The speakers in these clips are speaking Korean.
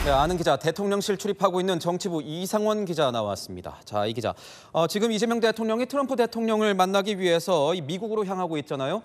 네, 아는 기자, 대통령실 출입하고 있는 정치부 이상원 기자 나왔습니다. 자, 이 기자, 지금 이재명 대통령이 트럼프 대통령을 만나기 위해서 미국으로 향하고 있잖아요.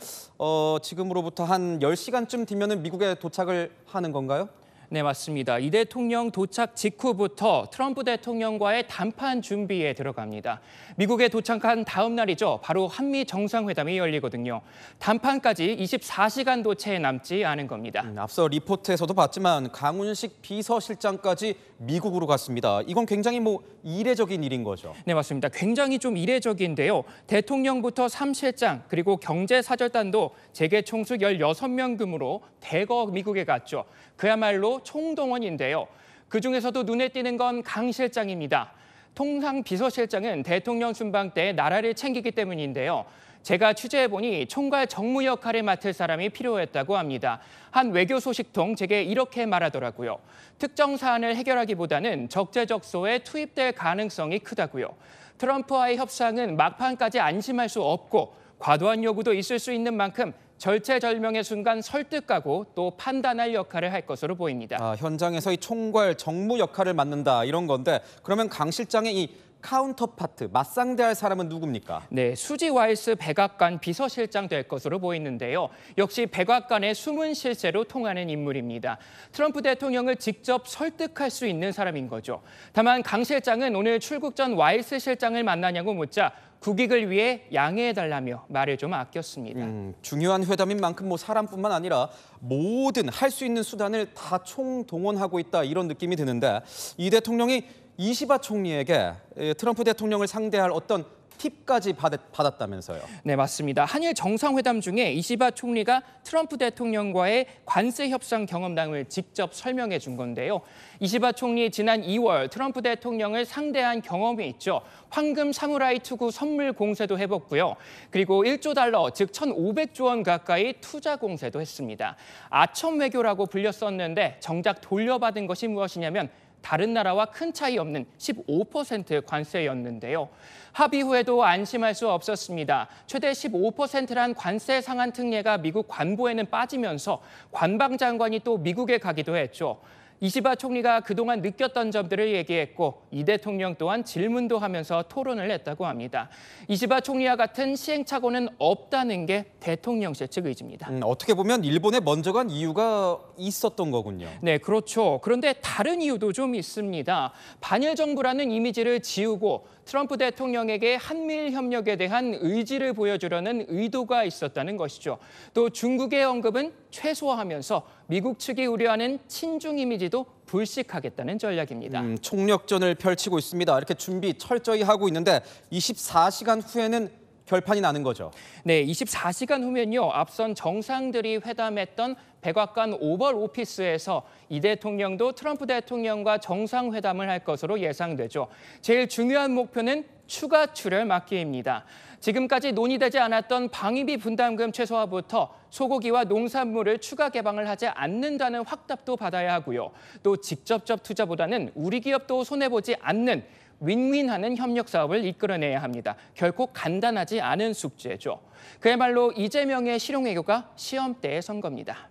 지금으로부터 한 10시간쯤 뒤면은 미국에 도착을 하는 건가요? 네, 맞습니다. 이 대통령 도착 직후부터 트럼프 대통령과의談判 준비에 들어갑니다. 미국에 도착한 다음 날이죠. 바로 한미 정상회담이 열리거든요.談判까지 24시간도 채 남지 않은 겁니다. 앞서 리포트에서도 봤지만 강훈식 비서실장까지 미국으로 갔습니다. 이건 굉장히 이례적인 일인 거죠. 네, 맞습니다. 굉장히 좀 이례적인데요. 대통령부터 3실장 그리고 경제사절단도 재계 총수 16명 규모로 대거 미국에 갔죠. 그야말로 총동원인데요. 그중에서도 눈에 띄는 건 강 실장입니다. 통상 비서실장은 대통령 순방 때 나라를 챙기기 때문인데요. 제가 취재해보니 총괄 정무 역할을 맡을 사람이 필요했다고 합니다. 한 외교 소식통 제게 이렇게 말하더라고요. 특정 사안을 해결하기보다는 적재적소에 투입될 가능성이 크다고요. 트럼프와의 협상은 막판까지 안심할 수 없고 과도한 요구도 있을 수 있는 만큼 절체절명의 순간 설득하고 또 판단할 역할을 할 것으로 보입니다. 현장에서 이 총괄 정무 역할을 맡는다 이런 건데 그러면 강 실장의 이 카운터파트, 맞상대할 사람은 누굽니까? 네, 수지 와이스 백악관 비서실장 될 것으로 보이는데요. 역시 백악관의 숨은 실세로 통하는 인물입니다. 트럼프 대통령을 직접 설득할 수 있는 사람인 거죠. 다만 강 실장은 오늘 출국 전 와이스 실장을 만나냐고 묻자 국익을 위해 양해해달라며 말을 좀 아꼈습니다. 중요한 회담인 만큼 사람뿐만 아니라 모든 할 수 있는 수단을 다 총동원하고 있다 이런 느낌이 드는데 이 대통령이 이시바 총리에게 트럼프 대통령을 상대할 어떤 팁까지 받았다면서요. 네, 맞습니다. 한일 정상회담 중에 이시바 총리가 트럼프 대통령과의 관세 협상 경험담을 직접 설명해 준 건데요. 이시바 총리 지난 2월 트럼프 대통령을 상대한 경험이 있죠. 황금 사무라이 투구 선물 공세도 해봤고요. 그리고 1조 달러, 즉 1,500조 원 가까이 투자 공세도 했습니다. 아첨 외교라고 불렸었는데 정작 돌려받은 것이 무엇이냐면 다른 나라와 큰 차이 없는 15% 관세였는데요. 합의 후에도 안심할 수 없었습니다. 최대 15%란 관세 상한 특례가 미국 관보에는 빠지면서 관방장관이 또 미국에 가기도 했죠. 이시바 총리가 그동안 느꼈던 점들을 얘기했고 이 대통령 또한 질문도 하면서 토론을 했다고 합니다. 이시바 총리와 같은 시행착오는 없다는 게 대통령실 측 의지입니다. 어떻게 보면 일본에 먼저 간 이유가 있었던 거군요. 네, 그렇죠. 그런데 다른 이유도 좀 있습니다. 반일 정부라는 이미지를 지우고 트럼프 대통령에게 한미일 협력에 대한 의지를 보여주려는 의도가 있었다는 것이죠. 또 중국의 언급은 최소화하면서 미국 측이 우려하는 친중 이미지도 불식하겠다는 전략입니다. 총력전을 펼치고 있습니다. 이렇게 준비 철저히 하고 있는데 24시간 후에는 결판이 나는 거죠. 네, 24시간 후면요. 앞선 정상들이 회담했던 백악관 오벌 오피스에서 이 대통령도 트럼프 대통령과 정상회담을 할 것으로 예상되죠. 제일 중요한 목표는 추가 출혈 막기입니다. 지금까지 논의되지 않았던 방위비 분담금 최소화부터 소고기와 농산물을 추가 개방을 하지 않는다는 확답도 받아야 하고요. 또 직접적 투자보다는 우리 기업도 손해보지 않는 윈윈하는 협력 사업을 이끌어내야 합니다. 결코 간단하지 않은 숙제죠. 그야말로 이재명의 실용외교가 시험대에 선 겁니다.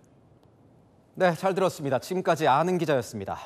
네, 잘 들었습니다. 지금까지 아는 기자였습니다.